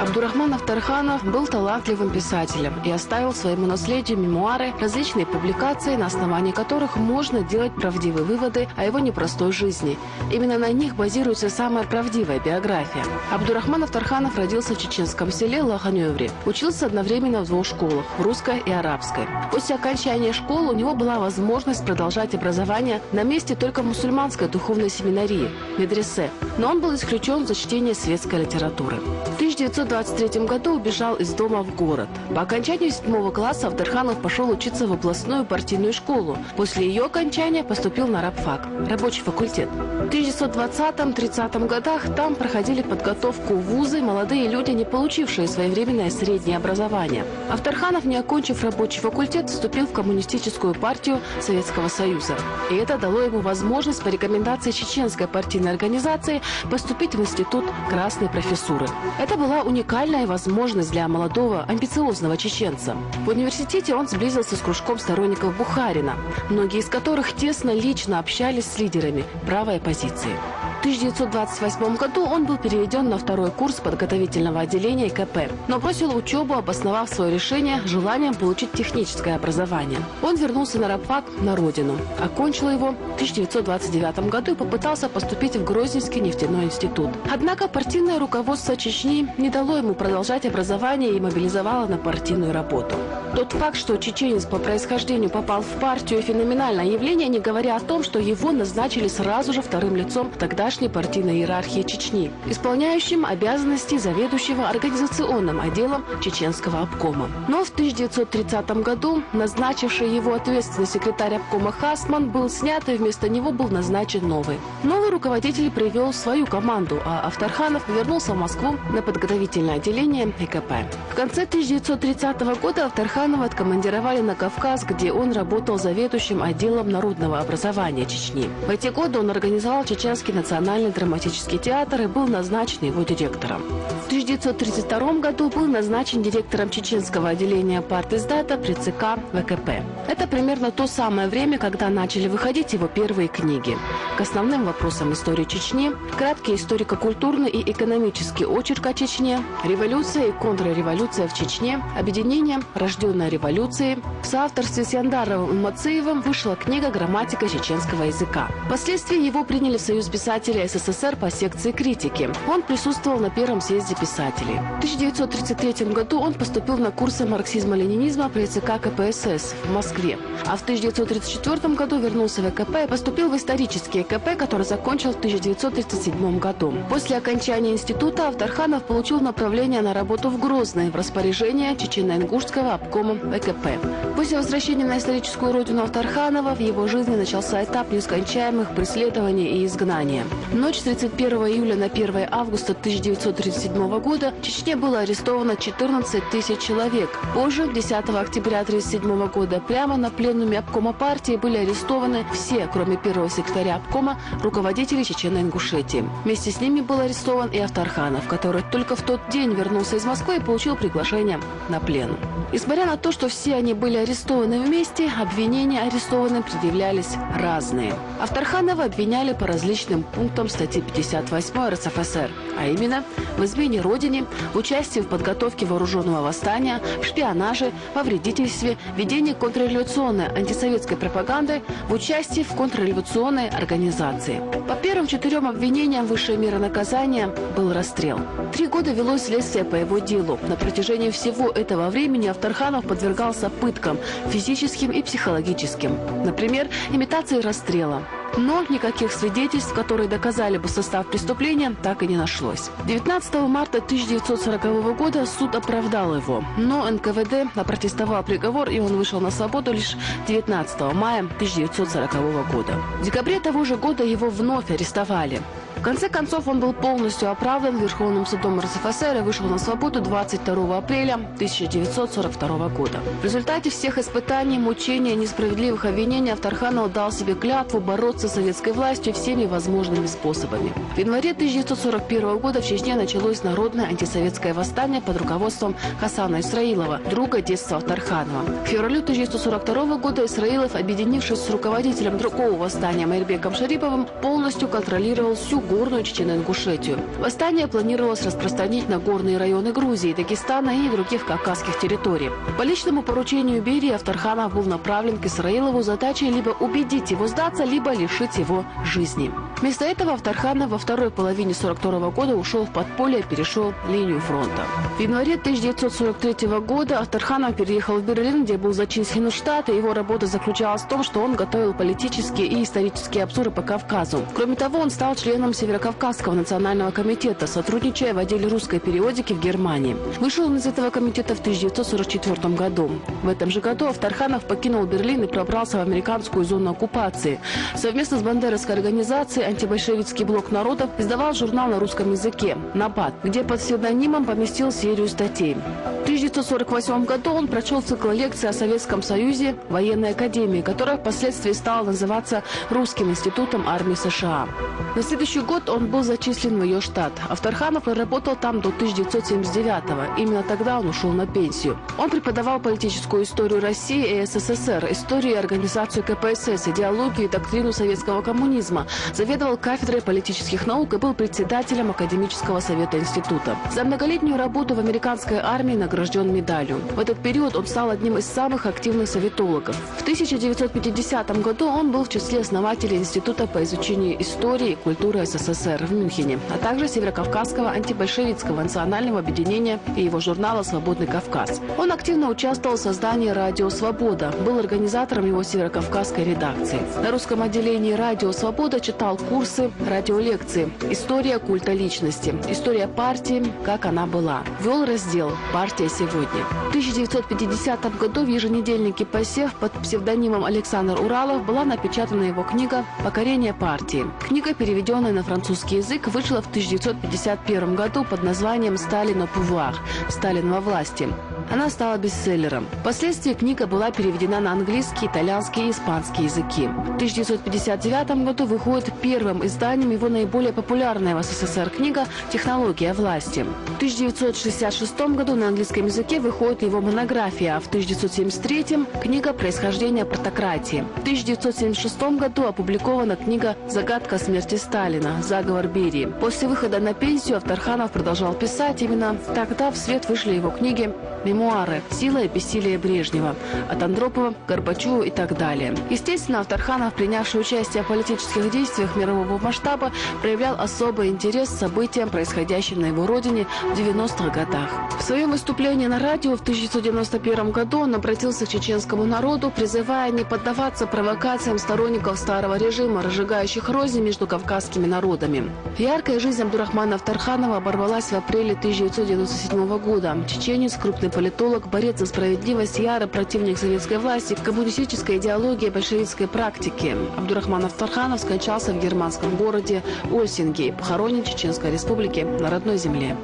Абдурахман Авторханов был талантливым писателем и оставил своему наследию мемуары, различные публикации, на основании которых можно делать правдивые выводы о его непростой жизни. Именно на них базируется самая правдивая биография. Абдурахман Авторханов родился в чеченском селе Лаханеври. Учился одновременно в двух школах – в русской и арабской. После окончания школы у него была возможность продолжать образование на месте только в мусульманской духовной семинарии – медресе, но он был исключен за чтение светской литературы. В 1923 году убежал из дома в город. По окончанию 7 класса Авторханов пошел учиться в областную партийную школу. После ее окончания поступил на рабфак – рабочий факультет. В 1920-30 годах там проходили подготовку в вузы молодые люди, не получившие своевременное среднее образование. Авторханов, не окончив рабочий факультет, вступил в коммунистическую партию Советского Союза. И это дало ему возможность по рекомендации чеченской партийной организации поступить в институт красной профессуры. Это была уникальная возможность для молодого, амбициозного чеченца. В университете он сблизился с кружком сторонников Бухарина, многие из которых тесно лично общались с лидерами правой оппозиции. В 1928 году он был переведен на второй курс подготовительного отделения КП, но бросил учебу, обосновав свое решение желанием получить техническое образование. Он вернулся на рабфак на родину, окончил его в 1929 году и попытался поступить в Грозненский нефтяной институт. Однако партийное руководство Чечни не дало ему продолжать образование и мобилизовало на партийную работу. Тот факт, что чеченец по происхождению попал в партию, феноменальное явление, не говоря о том, что его назначили сразу же вторым лицом тогдашней партийной иерархии Чечни, исполняющим обязанности заведующего организационным отделом чеченского обкома. Но в 1930 году назначивший его ответственный секретарь обкома Хасман был снят, и вместо него был назначен новый. Новый руководитель привел свою команду, а Авторханов вернулся в Москву на подготовительное отделение ЭКП. В конце 1930 года Авторханова откомандировали на Кавказ, где он работал заведующим отделом народного образования Чечни. В эти годы он организовал Чеченский национальный драматический театр и был назначен его директором. В 1932 году был назначен директором чеченского отделения партиздата при ЦК ВКП. Это примерно то самое время, когда начали выходить его первые книги. К основным вопросам истории Чечни – краткий историко-культурный и экономический очерк о Чечне, революция и контрреволюция в Чечне, объединение, рожденное революцией. В соавторстве с Яндаровым и Мацеевым вышла книга «Грамматика чеченского языка». Впоследствии его приняли в Союз писателей СССР по секции критики. Он присутствовал на первом съезде писателей. В 1933 году он поступил на курсы марксизма-ленинизма при ЦК КПСС в Москве. А в 1934 году вернулся в ЭКП и поступил в исторический ЭКП, который закончил в 1937 году. После окончания института Авторханов получил направление на работу в Грозный в распоряжение Чечено-Ингушского обкома ВКП. После возвращения на историческую родину Авторханова в его жизни начался этап нескончаемых преследований и изгнания. В ночь с 31 июля на 1 августа 1937 года в Чечне было арестовано 14 тысяч человек. Позже, 10 октября 1937 года, прямо на пленуме обкома партии были арестованы все, кроме первого секретаря обкома, руководители Чечено-Ингушетии. Вместе с ними был арестован и Авторханов, который только в тот день вернулся из Москвы и получил приглашение на пленум. Несмотря на то, что все они были арестованы вместе, обвинения арестованным предъявлялись разные. Авторханова обвиняли по различным пунктам статьи 58 РСФСР, а именно в измене Родине, участии в подготовке вооруженного восстания, в шпионаже, во вредительстве, ведении контрреволюционной антисоветской пропаганды, в участии в контрреволюционной организации. По первым 4 обвинениям высшая мера наказания был расстрел. 3 года велось следствие по его делу. На протяжении всего этого времени Авторханов подвергался пыткам физическим и психологическим. Например, имитации расстрела. Но никаких свидетельств, которые доказали бы состав преступления, так и не нашлось. 19 марта 1940 года суд оправдал его, но НКВД опротестовал приговор, и он вышел на свободу лишь 19 мая 1940 года. В декабре того же года его вновь арестовали. В конце концов, он был полностью оправдан Верховным судом РСФСР и вышел на свободу 22 апреля 1942 года. В результате всех испытаний, мучений и несправедливых обвинений Авторханов дал себе клятву бороться с советской властью всеми возможными способами. В январе 1941 года в Чечне началось народное антисоветское восстание под руководством Хасана Исраилова, друга детства Авторханова. К февралю 1942 года Исраилов, объединившись с руководителем другого восстания Майрбеком Шариповым, полностью контролировал всю Нагорную Чечено-Ингушетию. Восстание планировалось распространить на горные районы Грузии, Дагестана и других кавказских территорий. По личному поручению Берии Авторханов был направлен к Исраилову с задачей либо убедить его сдаться, либо лишить его жизни. Вместо этого Авторханов во второй половине 1942 года ушел в подполье и перешел линию фронта. В январе 1943 года Авторханов переехал в Берлин, где был зачислен в штат, и его работа заключалась в том, что он готовил политические и исторические обзоры по Кавказу. Кроме того, он стал членом Северокавказского национального комитета, сотрудничая в отделе русской периодики в Германии. Вышел он из этого комитета в 1944 году. В этом же году Авторханов покинул Берлин и пробрался в американскую зону оккупации. Совместно с бандеровской организацией «Антибольшевистский блок народов» издавал журнал на русском языке «Набат», где под псевдонимом поместил серию статей. В 1948 году он прочел цикл лекций о Советском Союзе в военной академии, которая впоследствии стала называться Русским институтом армии США. На следующий год он был зачислен в ее штат. Авторханов проработал там до 1979-го. Именно тогда он ушел на пенсию. Он преподавал политическую историю России и СССР, историю и организацию КПСС, идеологию и доктрину советского коммунизма, заведовал кафедрой политических наук и был председателем академического совета института. За многолетнюю работу в американской армии награжден медалью. В этот период он стал одним из самых активных советологов. В 1950 году он был в числе основателей Института по изучению истории и культуры СССР в Мюнхене, а также Северокавказского антибольшевистского национального объединения и его журнала «Свободный Кавказ». Он активно участвовал в создании «Радио Свобода», был организатором его северокавказской редакции. На русском отделении «Радио Свобода» читал курсы, радиолекции «История культа личности», «История партии. Как она была». Вел раздел «Партия сегодня». В 1950 году в еженедельнике «Посев» под псевдонимом Александр Уралов была напечатана его книга «Покорение партии». Книга, переведенная на французский язык, вышла в 1951 году под названием «Сталин au pouvoir» – «Сталин во власти». Она стала бестселлером. Впоследствии книга была переведена на английский, итальянский и испанский языки. В 1959 году выходит первым изданием его наиболее популярная в СССР книга «Технология власти». В 1966 году на английском языке выходит его монография, а в 1973 книга «Происхождение партократии». В 1976 году опубликована книга «Загадка смерти Сталина. Заговор Берии». После выхода на пенсию Авторханов продолжал писать. Именно тогда в свет вышли его книги «Мемуары. Сила и бессилие Брежнева», от Андропова, Горбачева и так далее. Естественно, Авторханов, принявший участие в политических действиях мирового масштаба, проявлял особый интерес к событиям, происходящим на его родине в 90-х годах. В своем выступлении на радио в 1991 году он обратился к чеченскому народу, призывая не поддаваться провокациям сторонников старого режима, разжигающих рознь между кавказскими народами. Яркая жизнь Абдурахмана Авторханова оборвалась в апреле 1997 года. Чеченец, крупный политолог, борец за справедливость, ярый противник советской власти, коммунистической идеологии и большевистской практики. Абдурахман Авторханов скончался в германском городе Ольсинги, похоронен в Чеченской республике на родной земле.